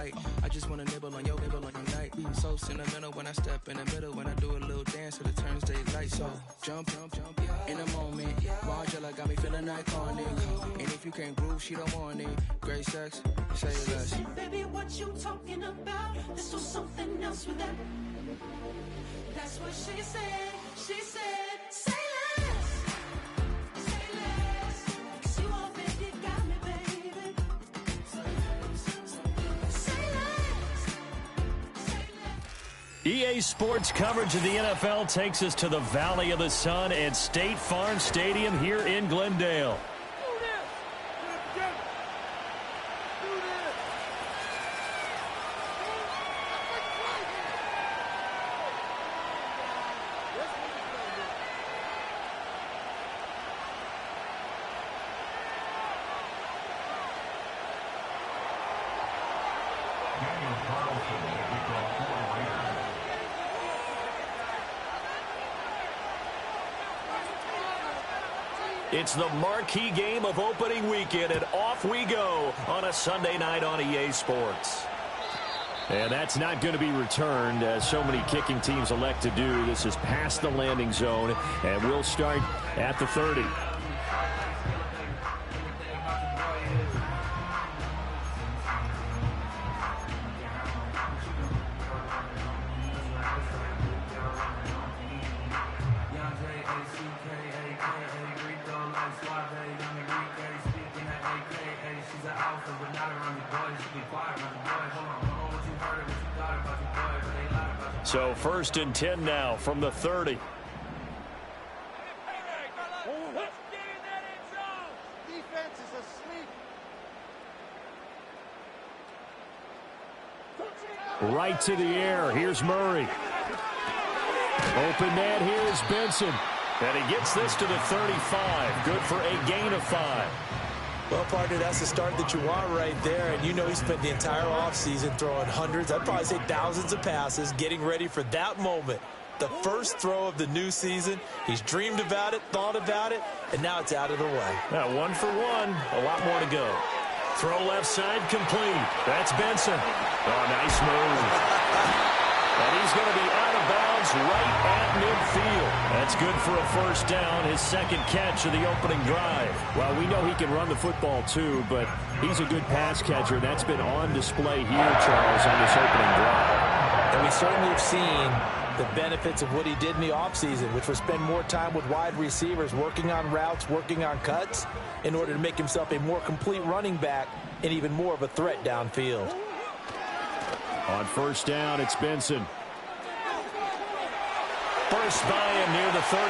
fight. I just wanna nibble on your night. So sentimental when I step in the middle, when I do a little dance to the turns they light. So jump in the moment. Margella got me feeling iconic. And if you can't groove, she don't want it. Great sex, say less. Baby, what you talking about? This was something else with that. That's what she said. She said, say less. Say less. 'Cause you already got me, baby. Say less. Say less. EA Sports coverage of the NFL takes us to the Valley of the Sun at State Farm Stadium here in Glendale. It's the marquee game of opening weekend, and off we go on a Sunday night on EA Sports. And that's not going to be returned, as so many kicking teams elect to do. This is past the landing zone, and we'll start at the 30. So 1st and 10 now from the 30. Right to the air. Here's Murray. Open net. Here's Benson. And he gets this to the 35. Good for a gain of 5. Well, partner, that's the start that you want right there. And you know he spent the entire offseason throwing hundreds, I'd probably say thousands of passes, getting ready for that moment. The first throw of the new season. He's dreamed about it, thought about it, and now it's out of the way. Now 1 for 1. A lot more to go. Throw left side complete. That's Benson. Oh, nice move. And he's going to be out of bounds right at midfield. That's good for a first down, his second catch of the opening drive. Well, we know he can run the football too, but he's a good pass catcher. That's been on display here, Charles, on this opening drive. And we certainly have seen the benefits of what he did in the offseason, which was spend more time with wide receivers, working on routes, working on cuts, in order to make himself a more complete running back and even more of a threat downfield. On first down, it's Benson. First by him near the 35.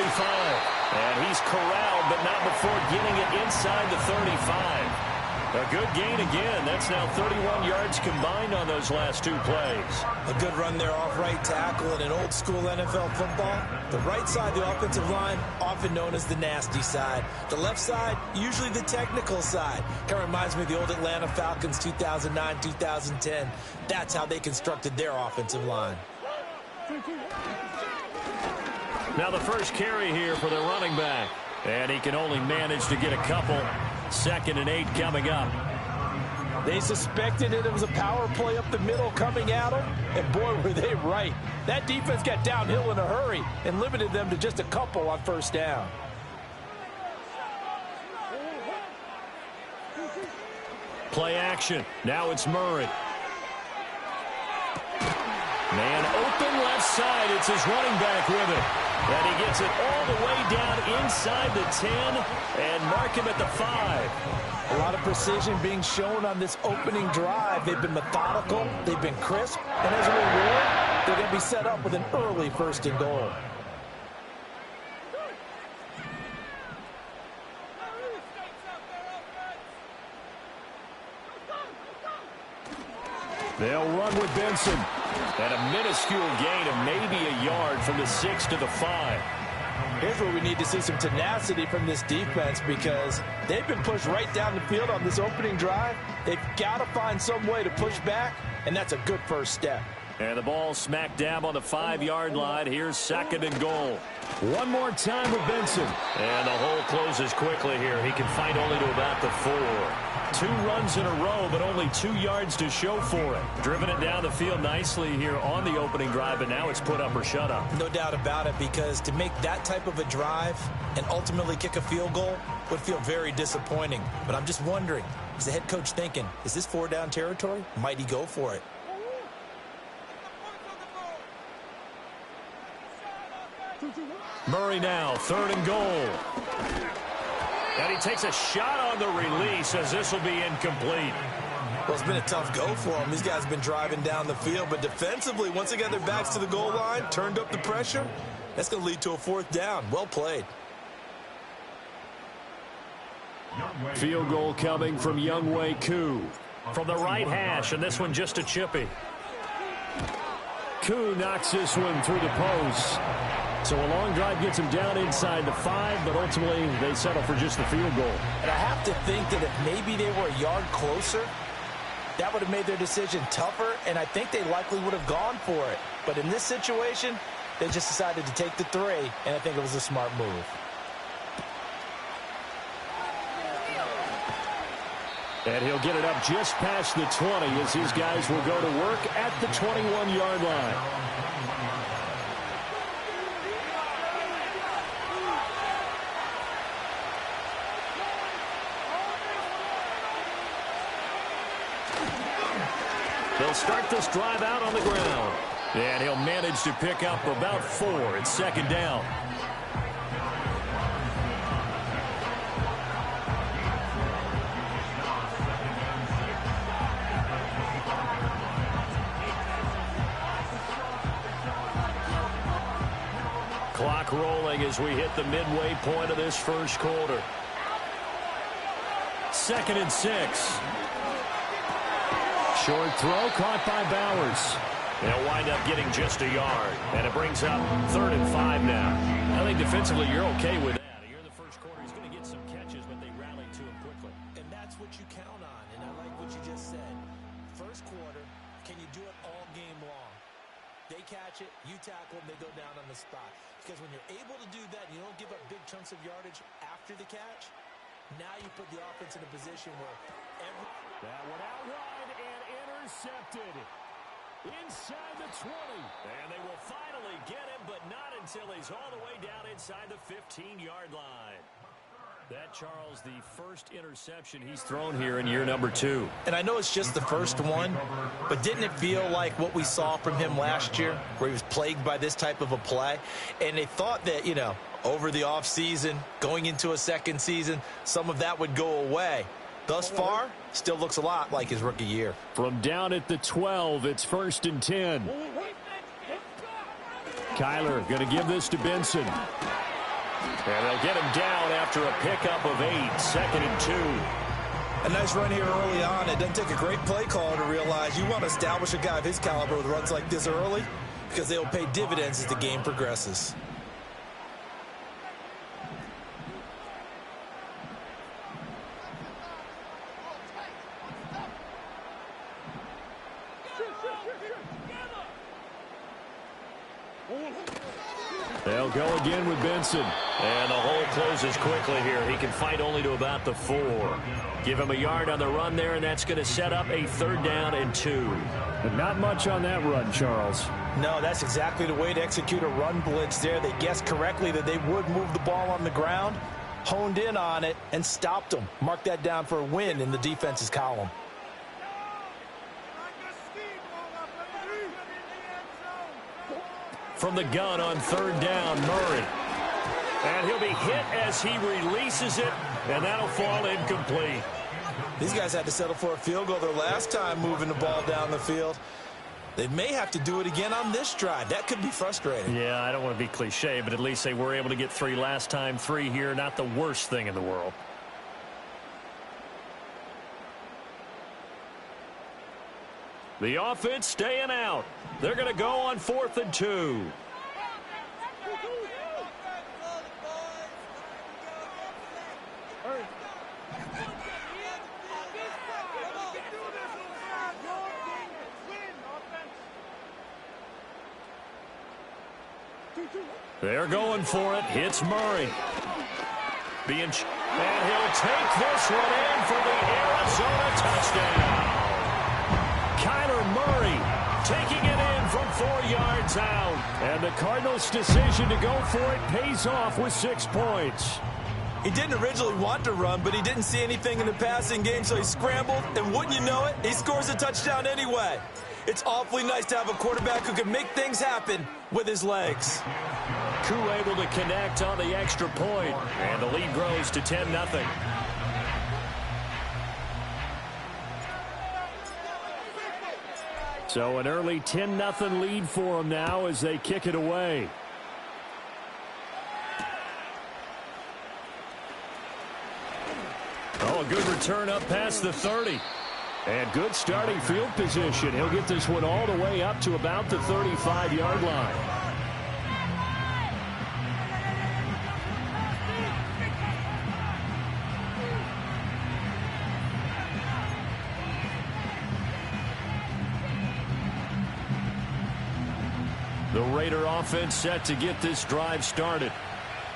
And he's corralled, but not before getting it inside the 35. A good gain again. That's now 31 yards combined on those last 2 plays. A good run there off right tackle in an old school NFL football. The right side, the offensive line, often known as the nasty side. The left side, usually the technical side. Kind of reminds me of the old Atlanta Falcons 2009, 2010. That's how they constructed their offensive line. Now the first carry here for the running back. And he can only manage to get a couple. 2nd and 8 coming up. They suspected it was a power play up the middle coming at them, and boy, were they right. That defense got downhill in a hurry and limited them to just a couple on first down. Play action. Now it's Murray. Man open left side. It's his running back with it. And he gets it all the way down inside the 10 and mark him at the 5. A lot of precision being shown on this opening drive. They've been methodical. They've been crisp. And as a reward, they're going to be set up with an early 1st and goal. They'll run with Benson. And a minuscule gain of maybe a yard from the 6 to the 5. Here's where we need to see some tenacity from this defense, because they've been pushed right down the field on this opening drive. They've got to find some way to push back, and that's a good first step. And the ball smack dab on the 5-yard line. Here's 2nd and goal. One more time with Benson. And the hole closes quickly here. He can fight only to about the 4. 2 runs in a row, but only 2 yards to show for it. Driven it down the field nicely here on the opening drive, and now it's put up or shut up. No doubt about it, because to make that type of a drive and ultimately kick a field goal would feel very disappointing. But I'm just wondering, is the head coach thinking, is this 4-down territory? Might he go for it? Murray now, 3rd and goal. And he takes a shot on the release as this will be incomplete. Well, it's been a tough go for them. These guys have been driving down the field, but defensively, once they got their backs to the goal line, turned up the pressure, that's going to lead to a 4th down. Well played. Field goal coming from Younghoe Koo. From the right hash, and this one just a chippy. Koo knocks this one through the post. So a long drive gets him down inside the 5, but ultimately they settle for just the field goal. And I have to think that if maybe they were a yard closer, that would have made their decision tougher, and I think they likely would have gone for it. But in this situation, they just decided to take the 3, and I think it was a smart move. And he'll get it up just past the 20 as his guys will go to work at the 21-yard line. They'll start this drive out on the ground. And he'll manage to pick up about 4. It's 2nd down. Clock rolling as we hit the midway point of this first quarter. 2nd and 6. Short throw caught by Bowers. They'll wind up getting just a yard. And it brings up 3rd and 5 now. I think defensively you're okay with that. Here in the first quarter, he's going to get some catches, but they rally to him quickly. And that's what you count on, and I like what you just said. First quarter, can you do it all game long? They catch it, you tackle them, they go down on the spot. Because when you're able to do that and you don't give up big chunks of yardage after the catch, now you put the offense in a position where that one out wide and intercepted inside the 20. And they will finally get him, but not until he's all the way down inside the 15-yard line. That, Charles, the first interception he's thrown here in year number 2. And I know it's just the first one, but didn't it feel like what we saw from him last year, where he was plagued by this type of a play? And they thought that, you know, over the offseason, going into a second season, some of that would go away. Thus far, still looks a lot like his rookie year. From down at the 12, it's 1st and 10. Kyler going to give this to Benson. And they'll get him down after a pickup of 8, 2nd and 2. A nice run here early on. It doesn't take a great play caller to realize you want to establish a guy of his caliber with runs like this early, because they will pay dividends as the game progresses. They'll go again with Benson. And the hole closes quickly here. He can fight only to about the 4. Give him a yard on the run there, and that's going to set up a 3rd down and 2. But not much on that run, Charles. No, that's exactly the way to execute a run blitz there. They guessed correctly that they would move the ball on the ground, honed in on it, and stopped them. Mark that down for a win in the defense's column. From the gun on 3rd down, Murray. And he'll be hit as he releases it, and that'll fall incomplete. These guys had to settle for a field goal their last time moving the ball down the field. They may have to do it again on this drive. That could be frustrating. Yeah, I don't want to be cliche, but at least they were able to get 3 last time. 3 here, not the worst thing in the world. The offense staying out. They're going to go on 4th and 2. They're going for it. Hits Murray. And he'll take this one in for the Arizona touchdown. Kyler Murray taking it in from 4 yards out. And the Cardinals' decision to go for it pays off with 6 points. He didn't originally want to run, but he didn't see anything in the passing game, so he scrambled, and wouldn't you know it, he scores a touchdown anyway. It's awfully nice to have a quarterback who can make things happen with his legs. Koo able to connect on the extra point, and the lead grows to 10-0. So an early 10-0 lead for them now as they kick it away. Oh, a good return up past the 30. And good starting field position. He'll get this one all the way up to about the 35-yard line. The Raider offense set to get this drive started.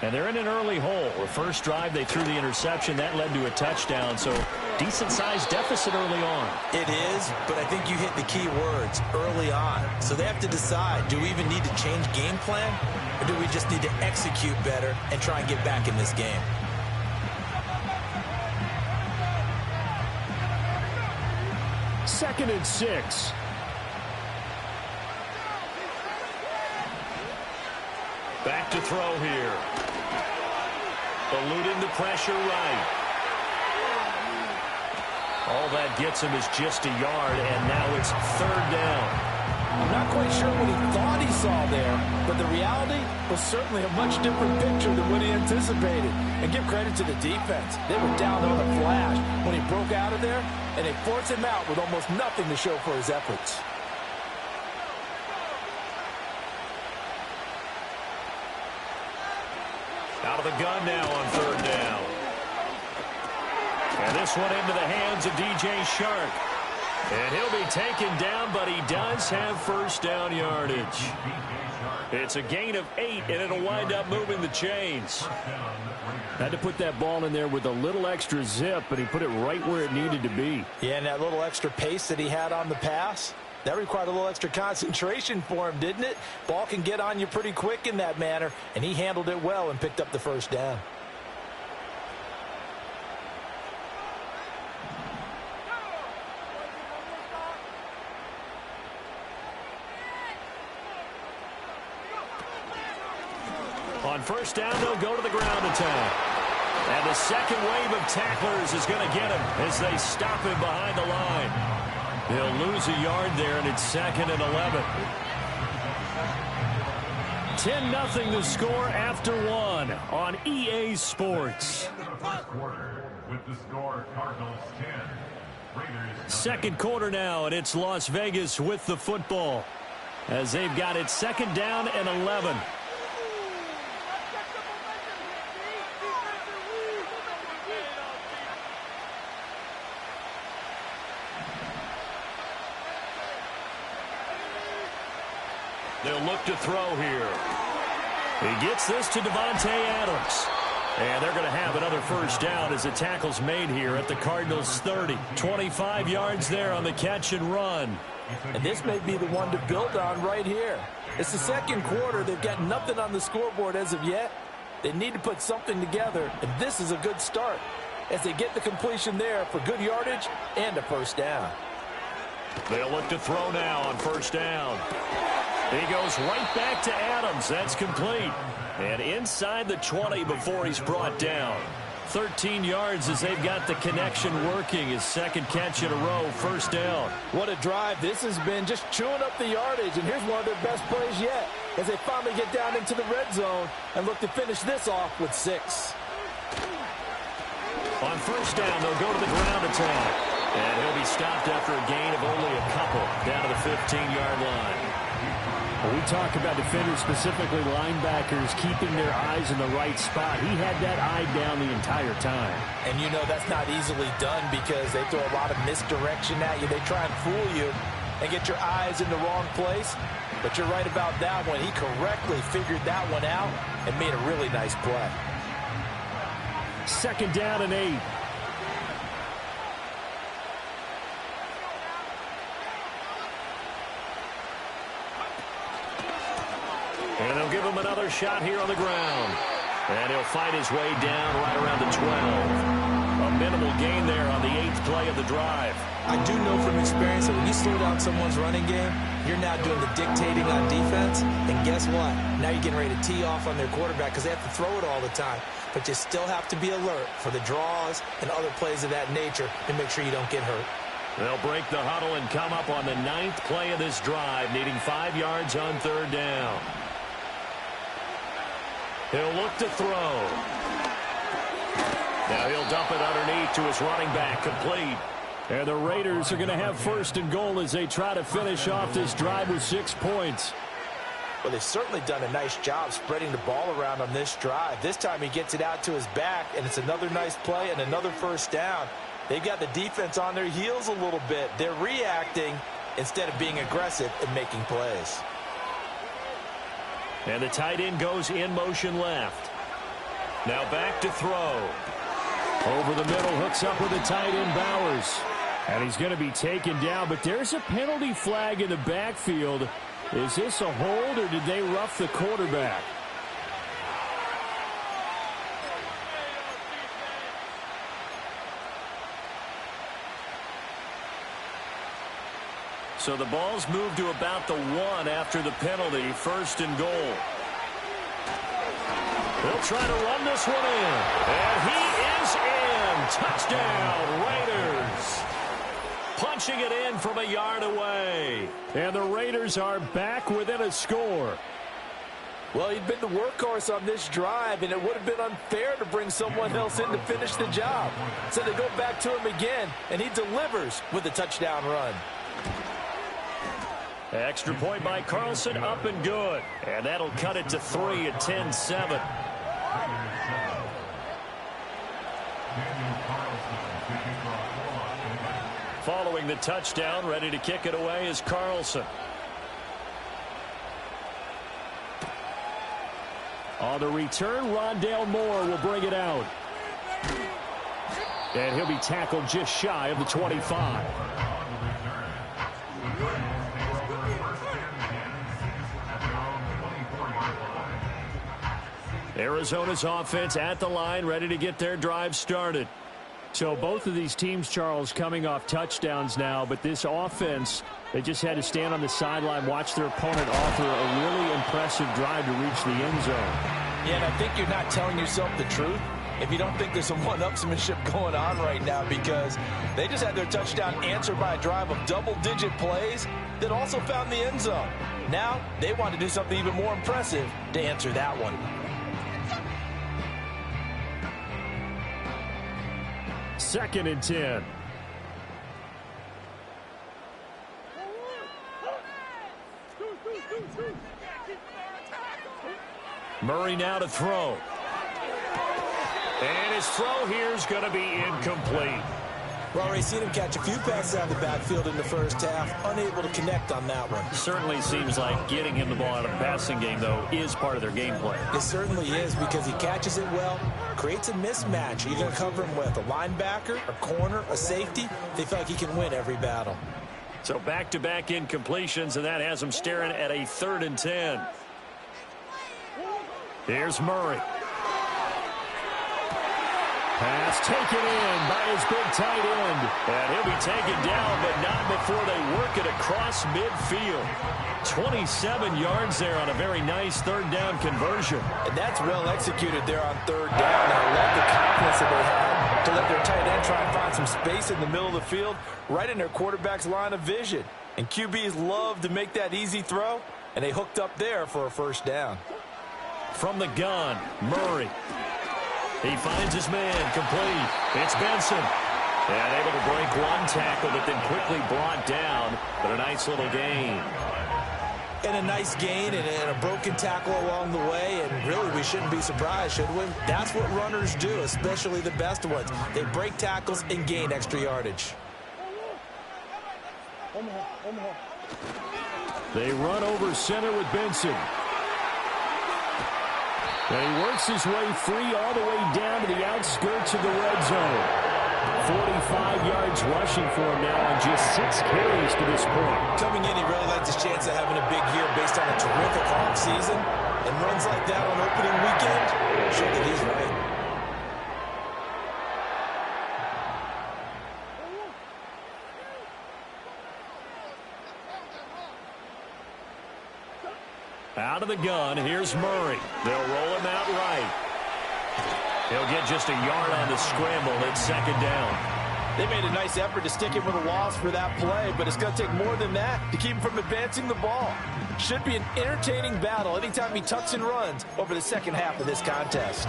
And they're in an early hole. The first drive, they threw the interception. That led to a touchdown. So decent-sized deficit early on. It is, but I think you hit the key words, early on. So they have to decide, do we even need to change game plan? Or do we just need to execute better and try and get back in this game? Second and 6. Back to throw here. Eluding the pressure right. All that gets him is just a yard, and now it's 3rd down. I'm not quite sure what he thought he saw there, but the reality was certainly a much different picture than what he anticipated. And give credit to the defense. They were down on the flash when he broke out of there, and they forced him out with almost nothing to show for his efforts. Out of the gun now on 3rd down. And this one into the hands of DJ Shark. And he'll be taken down, but he does have first down yardage. It's a gain of 8, and it'll wind up moving the chains. Had to put that ball in there with a little extra zip, but he put it right where it needed to be. Yeah, and that little extra pace that he had on the pass, that required a little extra concentration for him, didn't it? Ball can get on you pretty quick in that manner, and he handled it well and picked up the first down. On first down, they'll go to the ground attack. And the second wave of tacklers is going to get him as they stop him behind the line. They'll lose a yard there, and it's 2nd and 11. 10-0 the score after 1 on EA Sports. Second quarter now, and it's Las Vegas with the football as they've got it 2nd down and 11. They'll look to throw here. He gets this to Devontae Adams. And they're going to have another first down as the tackle's made here at the Cardinals' 30. 25 yards there on the catch and run. And this may be the one to build on right here. It's the second quarter. They've got nothing on the scoreboard as of yet. They need to put something together, and this is a good start as they get the completion there for good yardage and a first down. They'll look to throw now on first down. He goes right back to Adams. That's complete. And inside the 20 before he's brought down. 13 yards as they've got the connection working. His second catch in a row, first down. What a drive this has been, just chewing up the yardage. And here's one of their best plays yet as they finally get down into the red zone and look to finish this off with 6. On first down, they'll go to the ground attack. And he'll be stopped after a gain of only a couple down to the 15-yard line. We talk about defenders, specifically linebackers, keeping their eyes in the right spot. He had that eye down the entire time. And you know that's not easily done because they throw a lot of misdirection at you. They try and fool you. and get your eyes in the wrong place. But you're right about that one. He correctly figured that one out and made a really nice play. 2nd down and 8. And they'll give him another shot here on the ground. And he'll fight his way down right around the 12. A minimal gain there on the 8th play of the drive. I do know from experience that when you slow down someone's running game, you're now doing the dictating on defense. And guess what? Now you're getting ready to tee off on their quarterback because they have to throw it all the time. But you still have to be alert for the draws and other plays of that nature to make sure you don't get hurt. They'll break the huddle and come up on the 9th play of this drive, needing 5 yards on 3rd down. He'll look to throw. Now he'll dump it underneath to his running back, complete. And the Raiders are going to have 1st and goal as they try to finish off this drive with 6 points. Well, they've certainly done a nice job spreading the ball around on this drive. This time he gets it out to his back, and it's another nice play and another 1st down. They've got the defense on their heels a little bit. They're reacting instead of being aggressive and making plays. And the tight end goes in motion left. Now back to throw. Over the middle, hooks up with the tight end Bowers. And he's going to be taken down, but there's a penalty flag in the backfield. Is this a hold, or did they rough the quarterback? So the ball's moved to about the 1 after the penalty, 1st and goal. They'll try to run this one in. And he is in. Touchdown, Raiders. Punching it in from a yard away. And the Raiders are back within a score. Well, he'd been the workhorse on this drive, and it would have been unfair to bring someone else in to finish the job. So they go back to him again, and he delivers with a touchdown run. Extra point by Carlson, up and good. And that'll cut it to 3 at 10-7. Following the touchdown, ready to kick it away is Carlson. On the return, Rondale Moore will bring it out. And he'll be tackled just shy of the 25. Arizona's offense at the line, ready to get their drive started. So both of these teams, Charles, coming off touchdowns now, but this offense, they just had to stand on the sideline, watch their opponent offer a really impressive drive to reach the end zone. Yeah, and I think you're not telling yourself the truth if you don't think there's some one-upsmanship going on right now, because they just had their touchdown answered by a drive of double-digit plays that also found the end zone. Now they want to do something even more impressive to answer that one. Second and 10. Murray now to throw. And his throw here is going to be incomplete. Well, we've seen him catch a few passes out of the backfield in the first half, unable to connect on that one. Certainly seems like getting him the ball out of the passing game, though, is part of their game plan. It certainly is, because he catches it well, creates a mismatch. Are you going to cover him with a linebacker, a corner, a safety? They feel like he can win every battle. So back-to-back incompletions, and that has him staring at a 3rd and 10. Here's Murray. Pass taken in by his big tight end. And he'll be taken down, but not before they work it across midfield. 27 yards there on a very nice 3rd down conversion. And that's well executed there on 3rd down. And I love the confidence that they had to let their tight end try and find some space in the middle of the field, right in their quarterback's line of vision. And QBs love to make that easy throw, and they hooked up there for a 1st down. From the gun, Murray. He finds his man, complete. It's Benson. And able to break one tackle, but then quickly brought down. But a nice little gain. And a nice gain and a broken tackle along the way. And really, we shouldn't be surprised, should we? That's what runners do, especially the best ones. They break tackles and gain extra yardage. They run over center with Benson. And he works his way free all the way down to the outskirts of the red zone. 45 yards rushing for him now on just 6 carries to this point. Coming in, he really likes his chance of having a big year based on a terrific offseason. And runs like that on opening weekend show that he's right. Out of the gun, here's Murray. They'll roll him out right. He'll get just a yard on the scramble at second down. They made a nice effort to stick him with a loss for that play, but it's going to take more than that to keep him from advancing the ball. Should be an entertaining battle anytime he tucks and runs over the second half of this contest.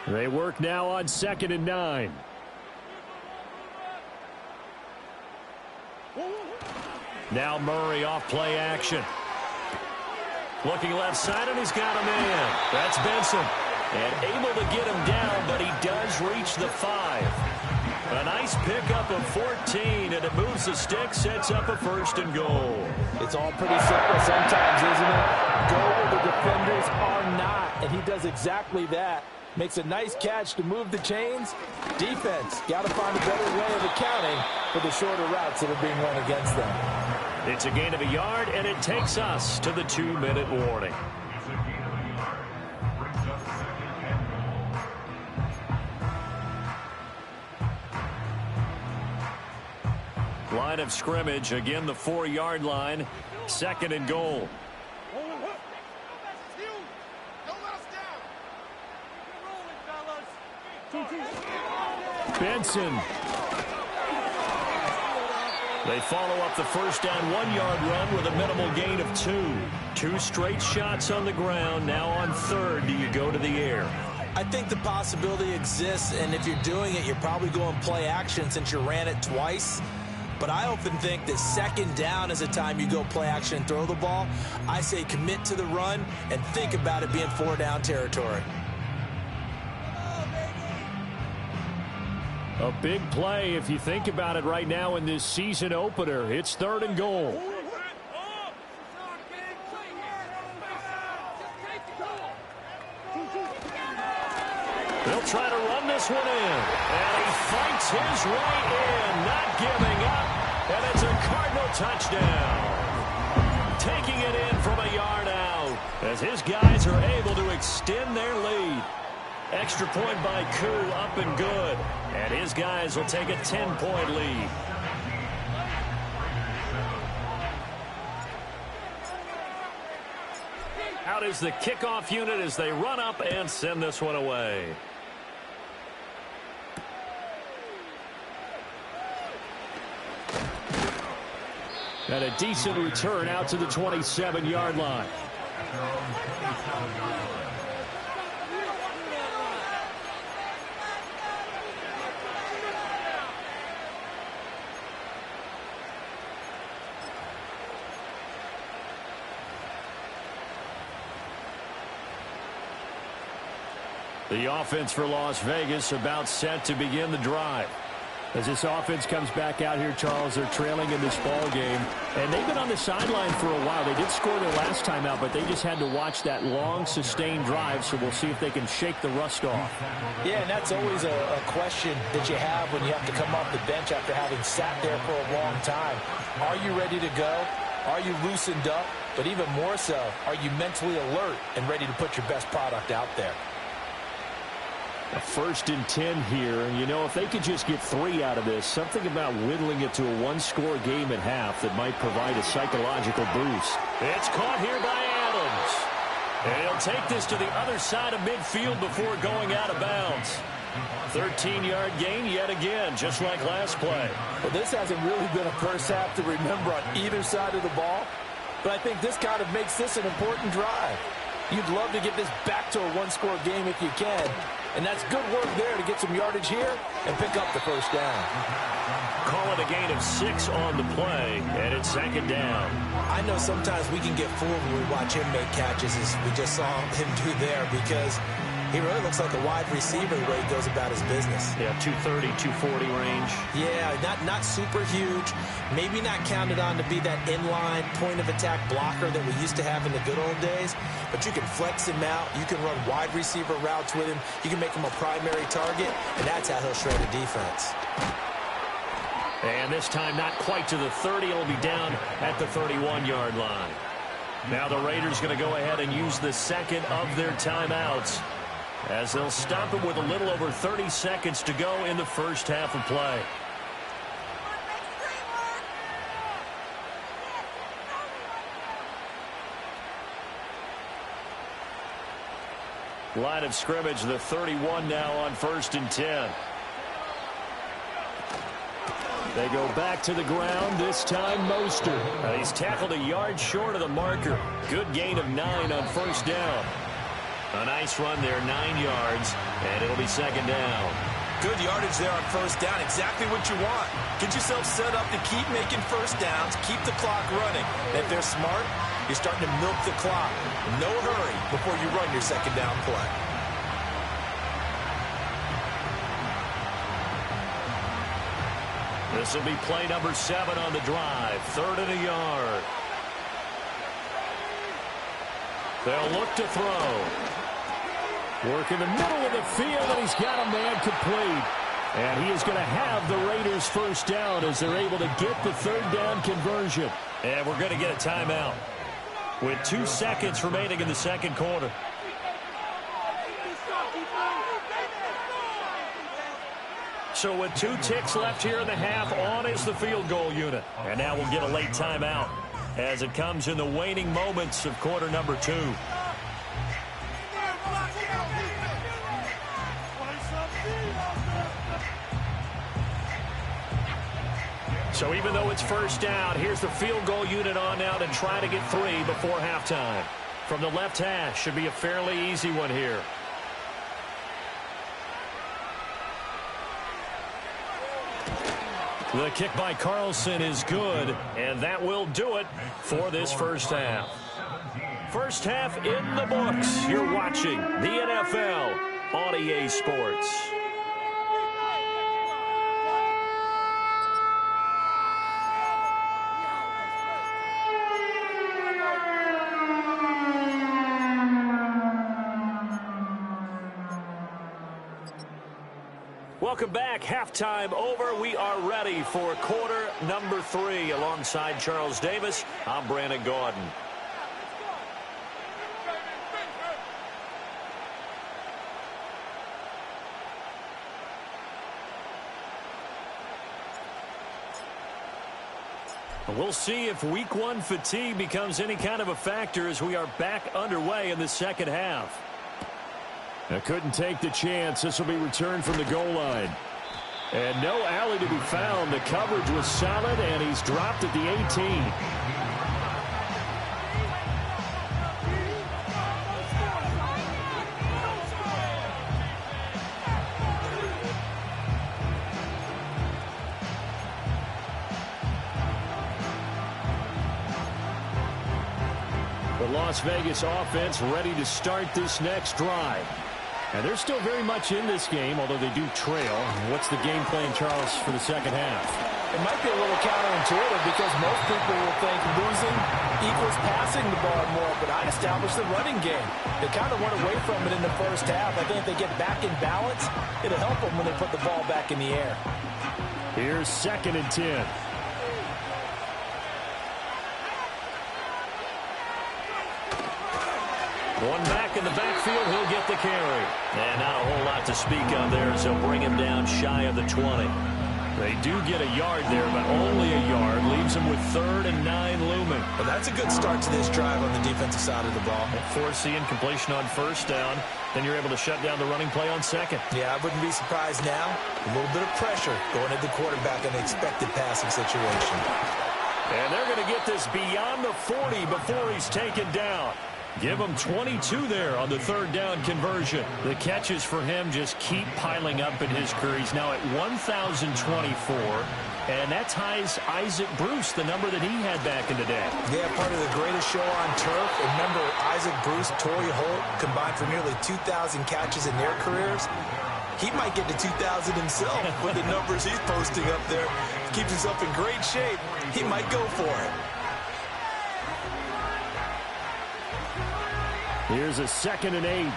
They work now on 2nd and 9. Now Murray off play action. Looking left side, and he's got a man. That's Benson. And able to get him down, but he does reach the 5. A nice pickup of 14, and it moves the stick, sets up a 1st and goal. It's all pretty simple sometimes, isn't it? Go where the defenders are not, and he does exactly that. Makes a nice catch to move the chains. Defense got to find a better way of accounting for the shorter routes that are being run against them. It's a gain of a yard, and it takes us to the 2-minute warning. Line of scrimmage, again the 4-yard line. 2nd and goal. Benson. They follow up the first down 1-yard run with a minimal gain of 2. 2 straight shots on the ground. Now on 3rd, do you go to the air? I think the possibility exists, and if you're doing it, you're probably going play action since you ran it twice. But I often think that 2nd down is a time you go play action and throw the ball. I say commit to the run and think about it being 4-down territory. A big play if you think about it right now in this season opener. It's 3rd and goal. They'll try to run this one in. And he fights his way in, not giving up. And it's a Cardinal touchdown. Taking it in from a yard out as his guys are able to extend their lead. Extra point by Koo, up and good. And his guys will take a 10-point lead. Out is the kickoff unit as they run up and send this one away. And a decent return out to the 27-yard line. The offense for Las Vegas about set to begin the drive. As this offense comes back out here, Charles, they're trailing in this ball game. And they've been on the sideline for a while. They did score their last time out, but they just had to watch that long, sustained drive, so we'll see if they can shake the rust off. Yeah, and that's always a question that you have when you have to come off the bench after having sat there for a long time. Are you ready to go? Are you loosened up? But even more so, are you mentally alert and ready to put your best product out there? A 1st and 10 here, and you know, if they could just get 3 out of this, something about whittling it to a 1-score game at half that might provide a psychological boost. It's caught here by Adams. And he'll take this to the other side of midfield before going out of bounds. 13-yard gain yet again, just like last play. Well, this hasn't really been a first half to remember on either side of the ball, but I think this kind of makes this an important drive. You'd love to get this back to a one-score game if you can. And that's good work there to get some yardage here and pick up the first down. Call it a gain of 6 on the play, and it's second down. I know sometimes we can get fooled when we watch him make catches, as we just saw him do there, because he really looks like a wide receiver the way he goes about his business. Yeah, 230, 240 range. Yeah, not super huge. Maybe not counted on to be that inline point-of-attack blocker that we used to have in the good old days. But you can flex him out. You can run wide receiver routes with him. You can make him a primary target, and that's how he'll shred a defense. And this time not quite to the 30. It'll be down at the 31-yard line. Now the Raiders going to go ahead and use the second of their timeouts, as they'll stop it with a little over 30 seconds to go in the first half of play. Line of scrimmage, the 31 now on 1st and 10. They go back to the ground, this time Mostert. He's tackled a yard short of the marker. Good gain of 9 on 1st down. A nice run there, 9 yards, and it'll be second down. Good yardage there on 1st down, exactly what you want. Get yourself set up to keep making 1st downs, keep the clock running. And if they're smart, you're starting to milk the clock. No hurry before you run your second down play. This will be play number 7 on the drive. 3rd and a yard. They'll look to throw. Work in the middle of the field, and he's got a man complete. And he is going to have the Raiders' first down as they're able to get the 3rd down conversion. And we're going to get a timeout with 2 seconds remaining in the second quarter. So with 2 ticks left here in the half, on is the field goal unit. And now we'll get a late timeout as it comes in the waning moments of quarter number 2. So even though it's 1st down, here's the field goal unit on now to try to get 3 before halftime. From the left hash, should be a fairly easy one here. The kick by Carlson is good, and that will do it for this first half. First half in the books. You're watching the NFL on EA Sports. Welcome back. Halftime over. We are ready for quarter number 3. Alongside Charles Davis, I'm Brandon Gaudin. We'll see if week 1 fatigue becomes any kind of a factor as we are back underway in the second half. Now couldn't take the chance. This will be returned from the goal line. And no alley to be found. The coverage was solid, and he's dropped at the 18. The Las Vegas offense ready to start this next drive. And they're still very much in this game, although they do trail. What's the game plan, Charles, for the second half? It might be a little counterintuitive because most people will think losing equals passing the ball more, but I established the running game. They kind of went away from it in the first half. I think if they get back in balance, it'll help them when they put the ball back in the air. Here's 2nd and 10. One back in the backfield, he'll get the carry. And not a whole lot to speak of there as they'll bring him down shy of the 20. They do get a yard there, but only a yard. Leaves him with 3rd and 9 looming. Well, that's a good start to this drive on the defensive side of the ball. Force the incompletion on 1st down. Then you're able to shut down the running play on 2nd. Yeah, I wouldn't be surprised now. A little bit of pressure going at the quarterback in an expected passing situation. And they're going to get this beyond the 40 before he's taken down. Give him 22 there on the third down conversion. The catches for him just keep piling up in his career. He's now at 1,024, and that ties Isaac Bruce, the number that he had back in the day. Yeah, part of the greatest show on turf. Remember, Isaac Bruce, Torrey Holt combined for nearly 2,000 catches in their careers. He might get to 2,000 himself with the numbers he's posting up there. Keeps himself in great shape. He might go for it. Here's a 2nd and 8.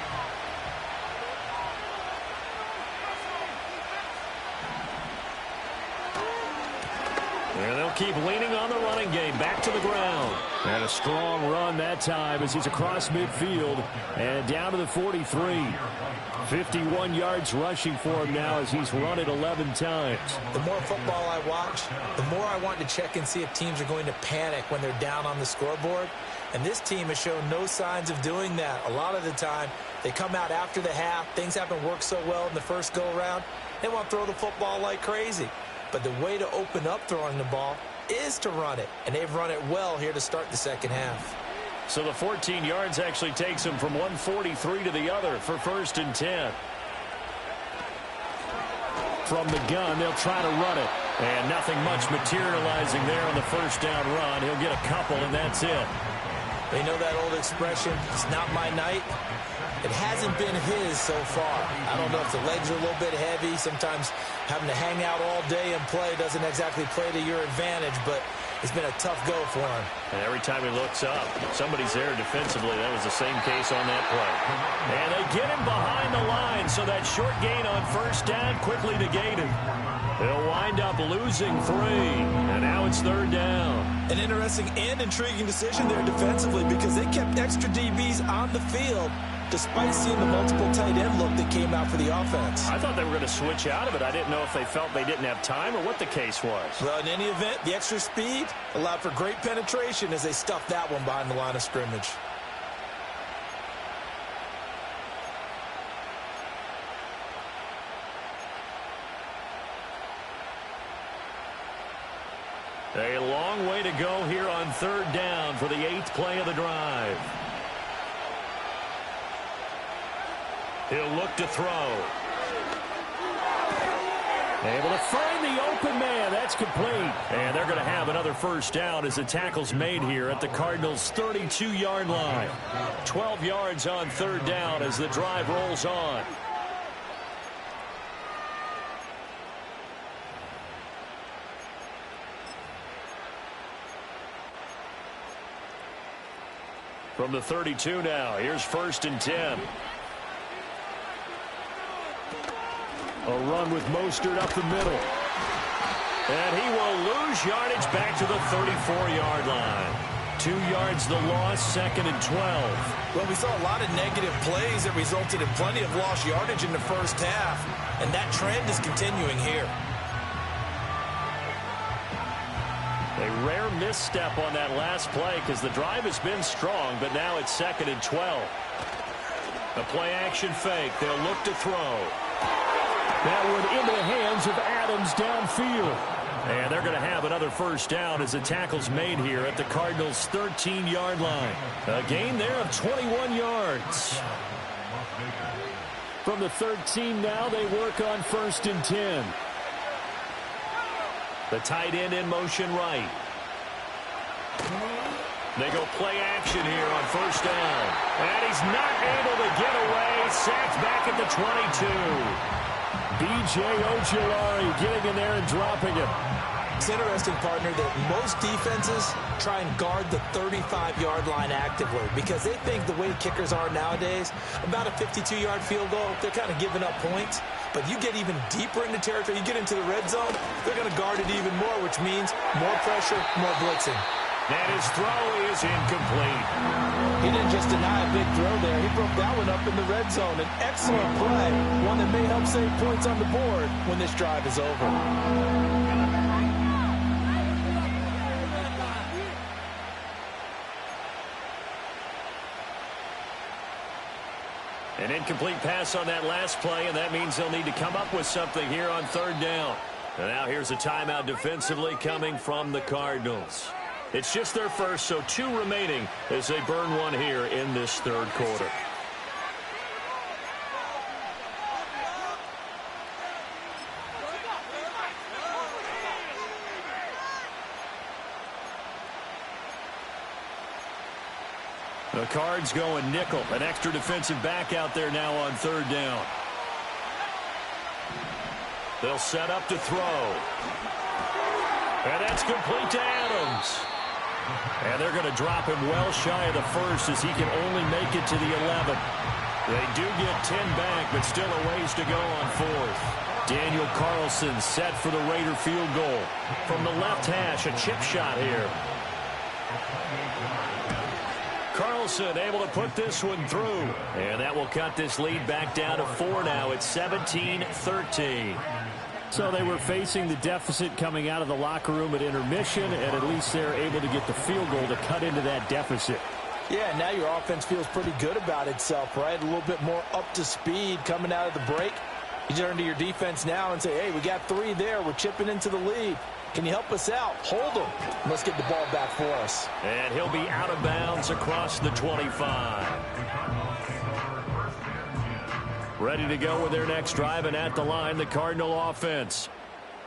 And they'll keep leaning on the running game. Back to the ground. And a strong run that time as he's across midfield and down to the 43. 51 yards rushing for him now as he's run it 11 times. The more football I watch, the more I want to check and see if teams are going to panic when they're down on the scoreboard. And this team has shown no signs of doing that. A lot of the time, they come out after the half. Things haven't worked so well in the first go-around. They want to throw the football like crazy. But the way to open up throwing the ball is to run it. And they've run it well here to start the second half. So the 14 yards actually takes him from 143 to the other for 1st and 10. From the gun, they'll try to run it. And nothing much materializing there on the first down run. He'll get a couple, and that's it. They know that old expression, it's not my night. It hasn't been his so far. I don't know if the legs are a little bit heavy. Sometimes having to hang out all day and play doesn't exactly play to your advantage, but it's been a tough go for him. And every time he looks up, somebody's there defensively. That was the same case on that play. And they get him behind the line, so that short gain on first down quickly negated. They'll wind up losing 3, and now it's 3rd down. An interesting and intriguing decision there defensively because they kept extra DBs on the field despite seeing the multiple tight end look that came out for the offense. I thought they were going to switch out of it. I didn't know if they felt they didn't have time or what the case was. Well, in any event, the extra speed allowed for great penetration as they stuffed that one behind the line of scrimmage. A long way to go here on 3rd down for the 8th play of the drive. He'll look to throw. Able to find the open man. That's complete. And they're going to have another first down as the tackle's made here at the Cardinals' 32-yard line. 12 yards on 3rd down as the drive rolls on. From the 32 now, here's 1st and 10. A run with Mostert up the middle. And he will lose yardage back to the 34-yard line. 2 yards the loss, 2nd and 12. Well, we saw a lot of negative plays that resulted in plenty of lost yardage in the first half, and that trend is continuing here. A rare misstep on that last play because the drive has been strong, but now it's 2nd and 12. A play-action fake. They'll look to throw. That one into the hands of Adams downfield. And they're going to have another first down as the tackle's made here at the Cardinals' 13-yard line. A gain there of 21 yards. From the 13 now, they work on 1st and 10. The tight end in motion right. They go play action here on first down. And he's not able to get away. Sacked back at the 22. B.J. Ojulari getting in there and dropping it. It's interesting, partner, that most defenses try and guard the 35-yard line actively because they think the way kickers are nowadays, about a 52-yard field goal, they're kind of giving up points. But you get even deeper into territory, you get into the red zone, they're going to guard it even more, which means more pressure, more blitzing. And his throw is incomplete. He didn't just deny a big throw there. He broke that one up in the red zone. An excellent play, one that may help save points on the board when this drive is over. An incomplete pass on that last play, and that means they'll need to come up with something here on 3rd down. And now here's a timeout defensively coming from the Cardinals. It's just their first, so 2 remaining as they burn one here in this third quarter. The Cards going nickel. An extra defensive back out there now on third down. They'll set up to throw. And that's complete to Adams. And they're going to drop him well shy of the first as he can only make it to the 11. They do get 10 back, but still a ways to go on fourth. Daniel Carlson set for the Raider field goal. From the left hash, a chip shot here. Carlson able to put this one through. And that will cut this lead back down to 4 now. It's 17-13. So they were facing the deficit coming out of the locker room at intermission, and at least they're able to get the field goal to cut into that deficit. Yeah, now your offense feels pretty good about itself, right? A little bit more up to speed coming out of the break. You turn to your defense now and say, hey, we got 3 there. We're chipping into the lead. Can you help us out? Hold them. Let's get the ball back for us. And he'll be out of bounds across the 25. Ready to go with their next drive, and at the line, the Cardinal offense.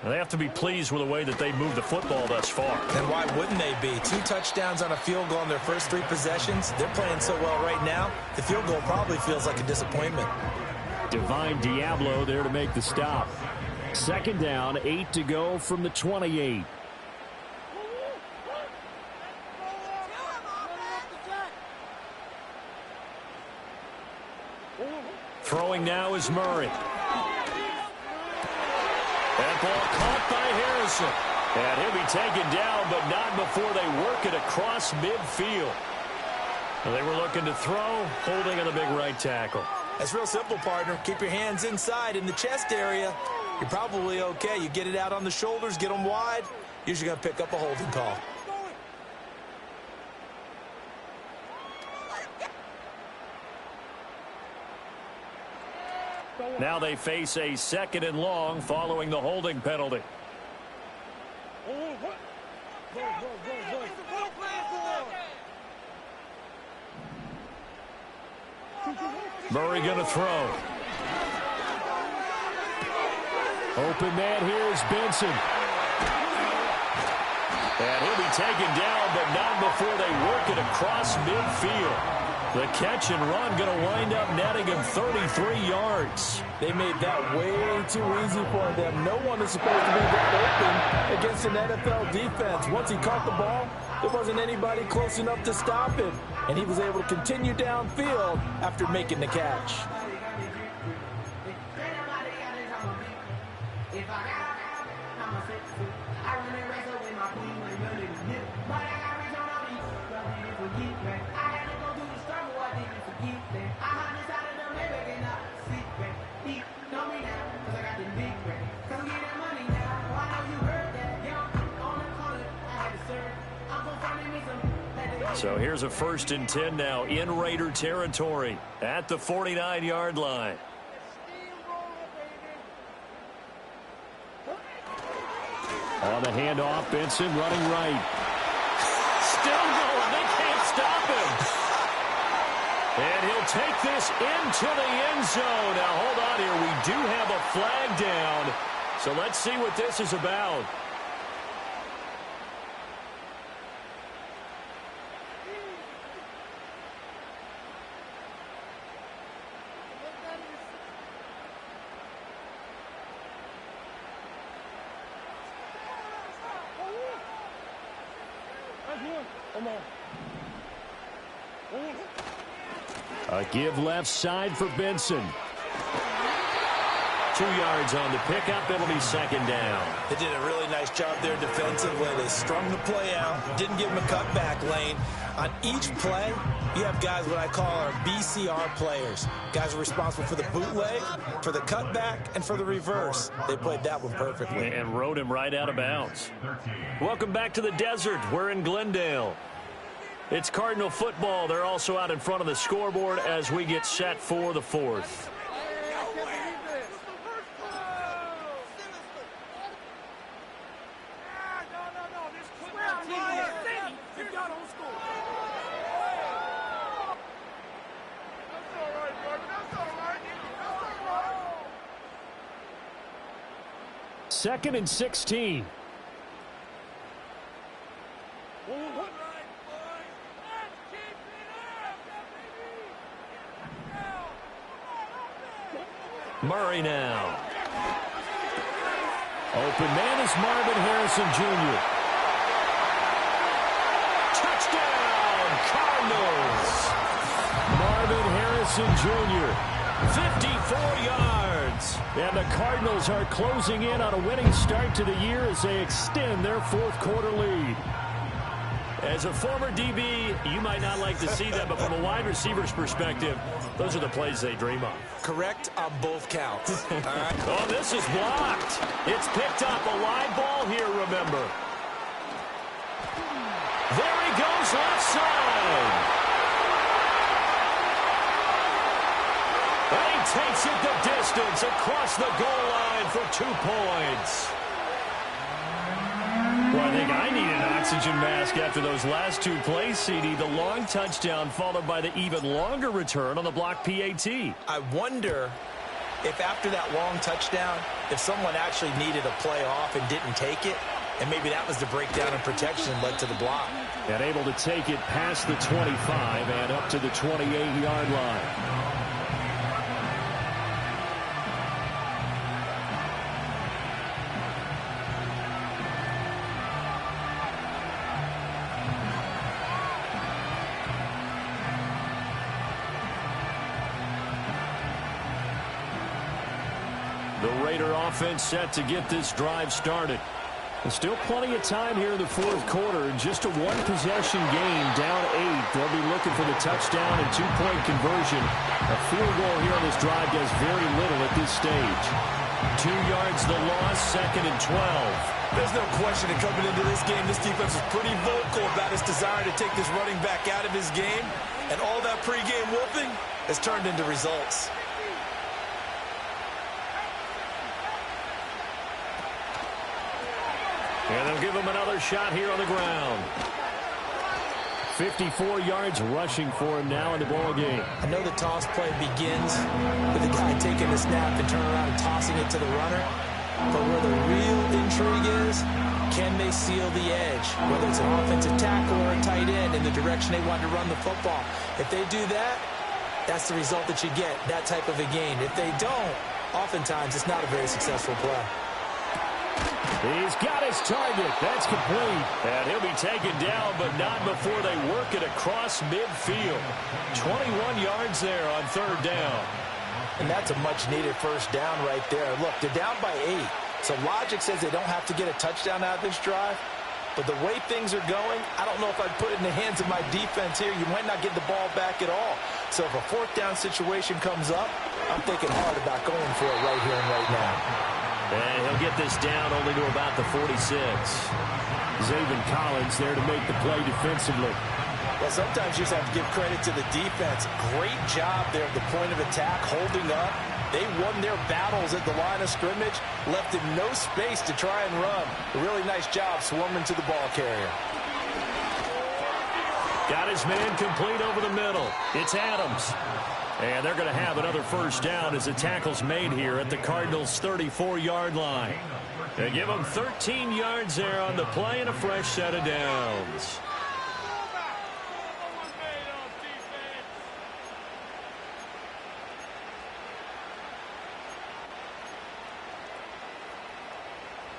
They have to be pleased with the way that they moved the football thus far. And why wouldn't they be? 2 touchdowns on a field goal in their first 3 possessions. They're playing so well right now, the field goal probably feels like a disappointment. Divine Diablo there to make the stop. Second down, 8 to go from the 28. Throwing now is Murray. That ball caught by Harrison. And he'll be taken down, but not before they work it across midfield. They were looking to throw, holding on the big right tackle. That's real simple, partner. Keep your hands inside in the chest area. You're probably okay. You get it out on the shoulders, get them wide. Usually going to pick up a holding call. Now they face a 2nd and long following the holding penalty. Murray going to throw. Open man here is Benson. And he'll be taken down, but not before they work it across midfield. The catch and run going to wind up netting him 33 yards. They made that way too easy for them. No one is supposed to be that open against an NFL defense. Once he caught the ball, there wasn't anybody close enough to stop him. And he was able to continue downfield after making the catch. So here's a 1st and 10 now in Raider territory at the 49-yard line. On the handoff, Benson running right. Still going. They can't stop him. And he'll take this into the end zone. Now, hold on here. We do have a flag down. So let's see what this is about. A give left side for Benson. 2 yards on the pickup. It'll be 2nd down. They did a really nice job there defensively. They strung the play out, didn't give him a cutback lane. On each play, you have guys what I call our BCR players. Guys are responsible for the bootleg, for the cutback, and for the reverse. They played that one perfectly. And rode him right out of bounds. Welcome back to the desert. We're in Glendale. It's Cardinal football. They're also out in front of the scoreboard as we get set for the 4th. 2nd and 16. Murray now. Open man is Marvin Harrison Jr. Touchdown, Cardinals. Marvin Harrison Jr., 54 yards. And the Cardinals are closing in on a winning start to the year as they extend their fourth-quarter lead. As a former DB, you might not like to see that, but from a wide receiver's perspective, those are the plays they dream of. Correct on both counts. All right. Oh, this is blocked. It's picked up. A live ball here, remember. There he goes, left side. And he takes it the distance across the goal line for 2 points. Well, I think I need an oxygen mask after those last 2 plays, CD. The long touchdown followed by the even longer return on the block PAT. I wonder if after that long touchdown, if someone actually needed a play off and didn't take it, and maybe that was the breakdown in protection that led to the block. And able to take it past the 25 and up to the 28-yard line. The Raider offense set to get this drive started. There's still plenty of time here in the fourth quarter. Just a one-possession game, down 8. They'll be looking for the touchdown and 2-point conversion. A field goal here on this drive does very little at this stage. 2 yards the loss, 2nd and 12. There's no question that coming into this game, this defense was pretty vocal about its desire to take this running back out of his game. And all that pregame whooping has turned into results. And they'll give him another shot here on the ground. 54 yards rushing for him now in the ball game. I know the toss play begins with the guy taking the snap and turning around and tossing it to the runner. But where the real intrigue is, can they seal the edge? Whether it's an offensive tackle or a tight end in the direction they want to run the football. If they do that, that's the result that you get, that type of a gain. If they don't, oftentimes it's not a very successful play. He's got his target. That's complete. And he'll be taken down, but not before they work it across midfield. 21 yards there on 3rd down. And that's a much-needed first down right there. Look, they're down by 8. So logic says they don't have to get a touchdown out of this drive. But the way things are going, I don't know if I'd put it in the hands of my defense here. You might not get the ball back at all. So if a 4th down situation comes up, I'm thinking hard about going for it right here and right now. And he'll get this down only to about the 46. Zaven Collins there to make the play defensively. Well, sometimes you just have to give credit to the defense. Great job there at the point of attack, holding up. They won their battles at the line of scrimmage, left him no space to try and run. A really nice job swarming to the ball carrier. Got his man complete over the middle. It's Adams. And they're going to have another first down as the tackle's made here at the Cardinals' 34-yard line. They give them 13 yards there on the play and a fresh set of downs.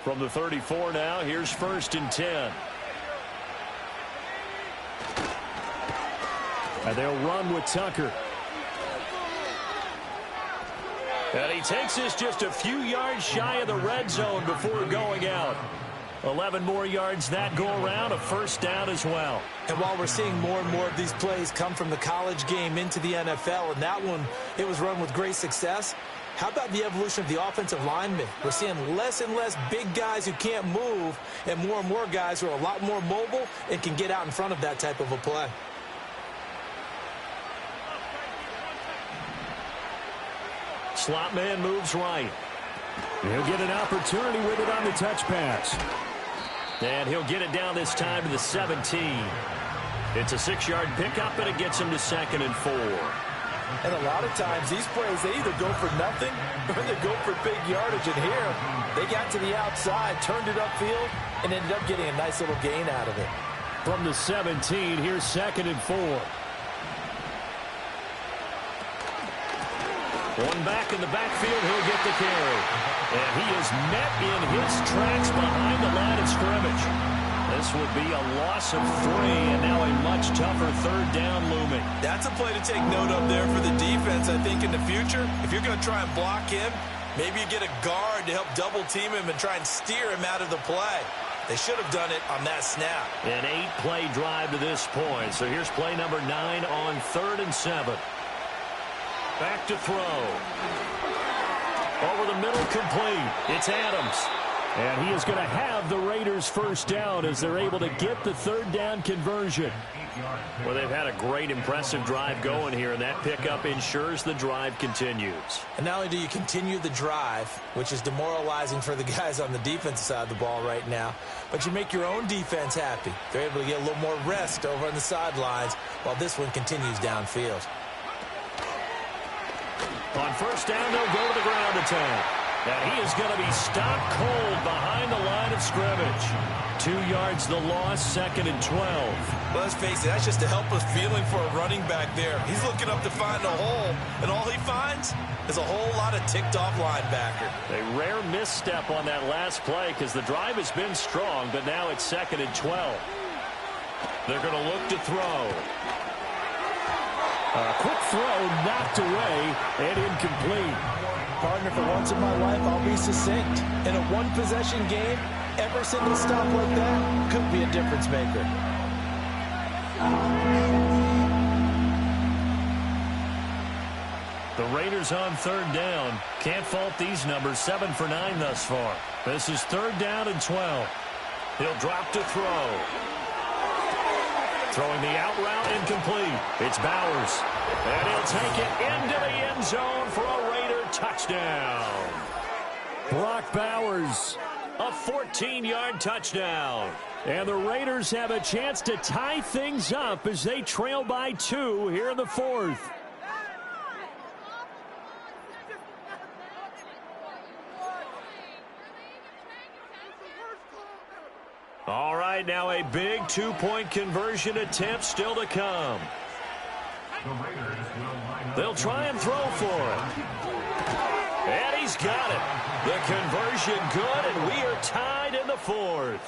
From the 34 now, here's 1st and 10. And they'll run with Tucker. And he takes this just a few yards shy of the red zone before going out. 11 more yards that go around, a first down as well. And while we're seeing more and more of these plays come from the college game into the NFL, and that one, it was run with great success, how about the evolution of the offensive linemen? We're seeing less and less big guys who can't move and more guys who are a lot more mobile and can get out in front of that type of a play. Slot man moves right. He'll get an opportunity with it on the touch pass. And he'll get it down this time to the 17. It's a 6-yard pickup, and it gets him to 2nd and 4. And a lot of times, these plays, they either go for nothing or they go for big yardage. And here, they got to the outside, turned it upfield, and ended up getting a nice little gain out of it. From the 17, here's 2nd and 4. One back in the backfield, he'll get the carry. And he is met in his tracks behind the line of scrimmage. This will be a loss of 3, and now a much tougher 3rd down looming. That's a play to take note of there for the defense, I think, in the future. If you're going to try and block him, maybe you get a guard to help double-team him and try and steer him out of the play. They should have done it on that snap. An 8-play drive to this point. So here's play number 9 on 3rd and 7. Back to throw. Over the middle, complete. It's Adams. And he is going to have the Raiders first down as they're able to get the 3rd down conversion. Well, they've had a great, impressive drive going here, and that pickup ensures the drive continues. And not only do you continue the drive, which is demoralizing for the guys on the defensive side of the ball right now, but you make your own defense happy. They're able to get a little more rest over on the sidelines while this one continues downfield. On 1st down, they'll go to the ground attack. And he is going to be stopped cold behind the line of scrimmage. 2 yards the loss, 2nd and 12. Well, let's face it, that's just a helpless feeling for a running back there. He's looking up to find a hole, and all he finds is a whole lot of ticked-off linebacker. A rare misstep on that last play because the drive has been strong, but now it's 2nd and 12. They're going to look to throw. A quick throw knocked away and incomplete. Partner, for once in my life, I'll be succinct. In a one-possession game, every single stop like that could be a difference maker. The Raiders on 3rd down. Can't fault these numbers. 7 for 9 thus far. This is 3rd down and 12. He'll drop to throw. Throwing the out route, incomplete. It's Bowers. And he'll take it into the end zone for a Raider touchdown. Brock Bowers. A 14-yard touchdown. And the Raiders have a chance to tie things up as they trail by 2 here in the 4th. All right, now a big 2-point conversion attempt still to come. They'll try and throw for it. And he's got it. The conversion good, and we are tied in the 4th.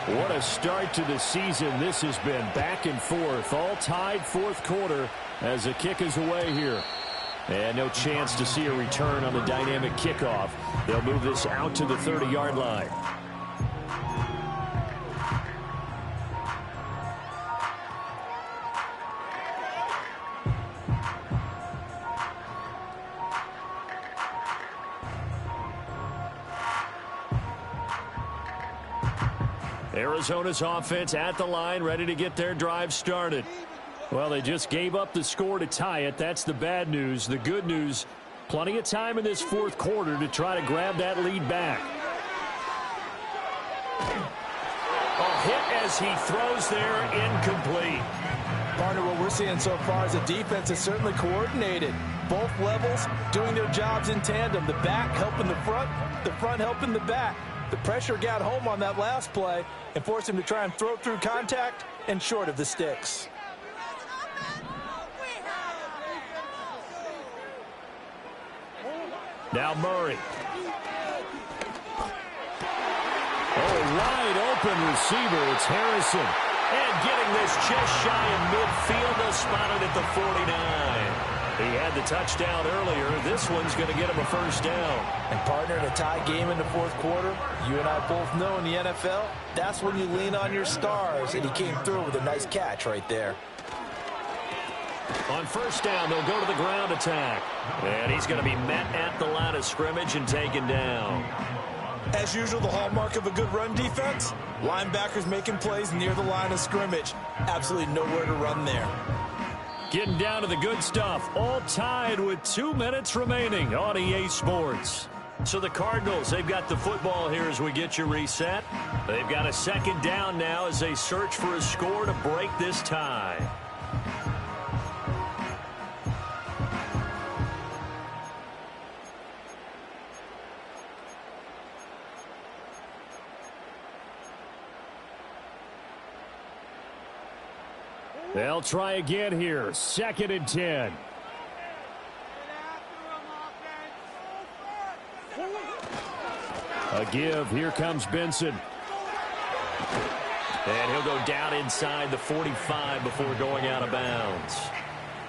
What a start to the season this has been. Back and forth, all tied 4th quarter as the kick is away here. And no chance to see a return on the dynamic kickoff. They'll move this out to the 30-yard line. Arizona's offense at the line, ready to get their drive started. Well, they just gave up the score to tie it. That's the bad news. The good news, plenty of time in this 4th quarter to try to grab that lead back. A hit as he throws there, incomplete. Partner, what we're seeing so far is the defense is certainly coordinated. Both levels doing their jobs in tandem. The back helping the front helping the back. The pressure got home on that last play and forced him to try and throw through contact and short of the sticks. Now Murray. Oh, wide open receiver. It's Harrison. And getting this just shy of midfield. They'll spot it at the 49. He had the touchdown earlier. This one's going to get him a first down. And partner, in a tie game in the 4th quarter, you and I both know in the NFL, that's when you lean on your stars. And he came through with a nice catch right there. On 1st down, they'll go to the ground attack. And he's going to be met at the line of scrimmage and taken down. As usual, the hallmark of a good run defense, linebackers making plays near the line of scrimmage. Absolutely nowhere to run there. Getting down to the good stuff. All tied with 2 minutes remaining on EA Sports. So the Cardinals, they've got the football here as we get you reset. They've got a second down now as they search for a score to break this tie. They'll try again here. 2nd and 10. A give. Here comes Benson. And he'll go down inside the 45 before going out of bounds.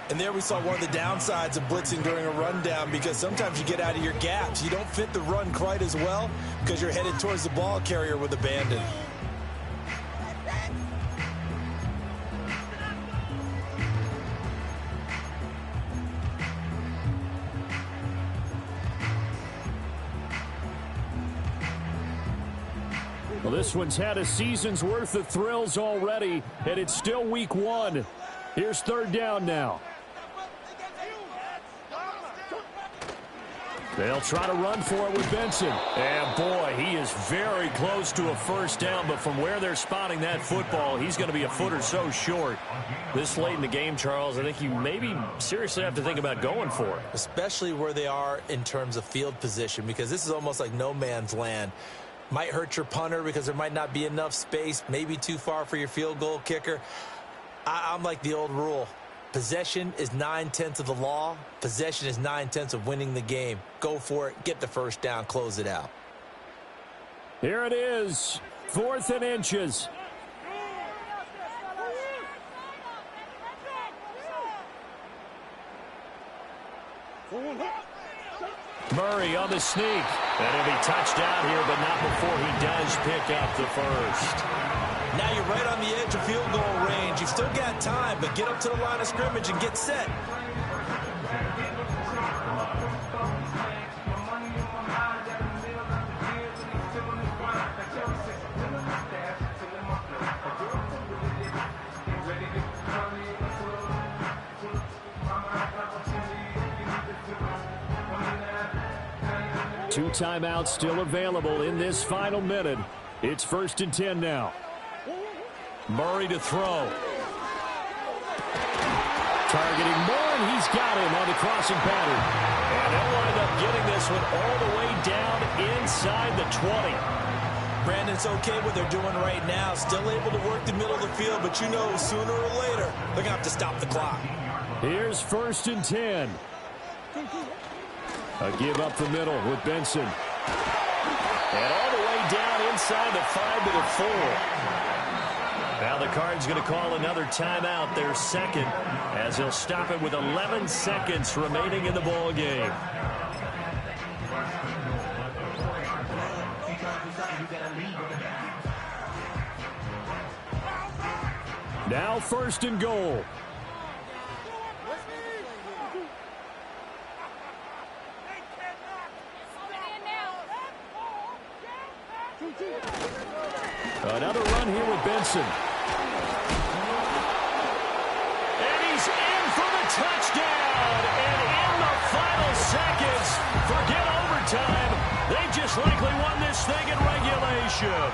And there we saw one of the downsides of blitzing during a rundown, because sometimes you get out of your gaps. You don't fit the run quite as well because you're headed towards the ball carrier with abandon. Well, this one's had a season's worth of thrills already, and it's still week 1. Here's 3rd down now. They'll try to run for it with Benson. And boy, he is very close to a first down, but from where they're spotting that football, he's going to be a foot or so short. This late in the game, Charles, I think you maybe seriously have to think about going for it. Especially where they are in terms of field position, because this is almost like no man's land. Might hurt your punter because there might not be enough space, maybe too far for your field goal kicker. I'm like the old rule. Possession is 9/10 of the law. Possession is 9/10 of winning the game. Go for it. Get the first down. Close it out. Here it is. 4th and inches. Murray on the sneak. And he'll be touched out here, but not before he does pick up the first. Now you're right on the edge of field goal range. You've still got time, but get up to the line of scrimmage and get set. Two timeouts still available in this final minute. It's 1st and 10 now. Murray to throw. Targeting Moore, and he's got him on the crossing pattern. And they'll wind up getting this one all the way down inside the 20. Brandon, it's okay what they're doing right now. Still able to work the middle of the field, but you know sooner or later they're going to have to stop the clock. Here's 1st and 10. A give up the middle with Benson. And all the way down inside the 5 to the 4. Now the Cards going to call another timeout, their second, as he'll stop it with 11 seconds remaining in the ball game. Now 1st and goal. Another run here with Benson. And he's in for the touchdown. And in the final seconds, forget overtime. They just likely won this thing in regulation.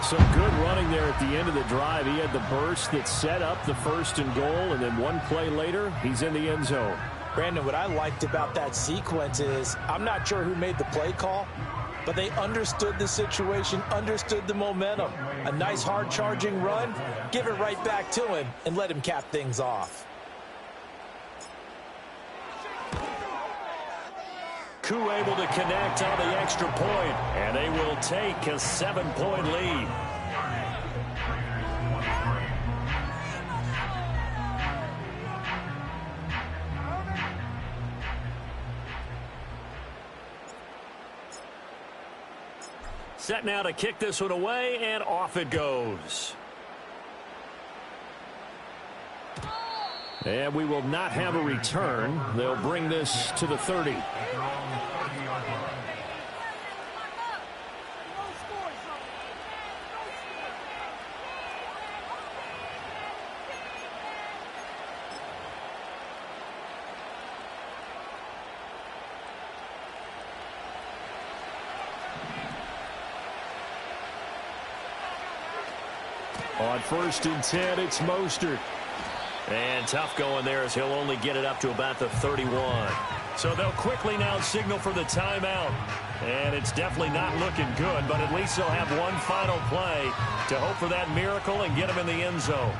Some good running there at the end of the drive. He had the burst that set up the 1st and goal, and then one play later, he's in the end zone. Brandon, what I liked about that sequence is I'm not sure who made the play call, but they understood the situation, understood the momentum. A nice hard-charging run, give it right back to him, and let him cap things off. Koo able to connect on the extra point, and they will take a 7-point lead. Set now to kick this one away, and off it goes. And we will not have a return. They'll bring this to the 30. On 1st and 10, it's Mostert. And tough going there as he'll only get it up to about the 31. So they'll quickly now signal for the timeout. And it's definitely not looking good, but at least they'll have one final play to hope for that miracle and get him in the end zone.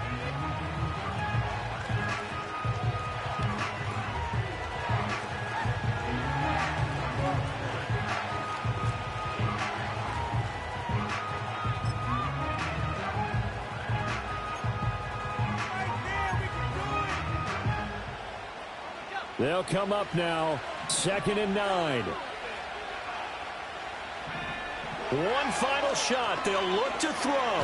They'll come up now, 2nd and 9. One final shot. They'll look to throw.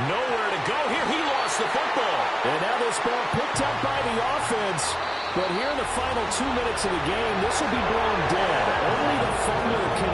Nowhere to go here. He lost the football. And now this ball picked up by the offense. But here in the final 2 minutes of the game, this will be blown dead. Only the fumble can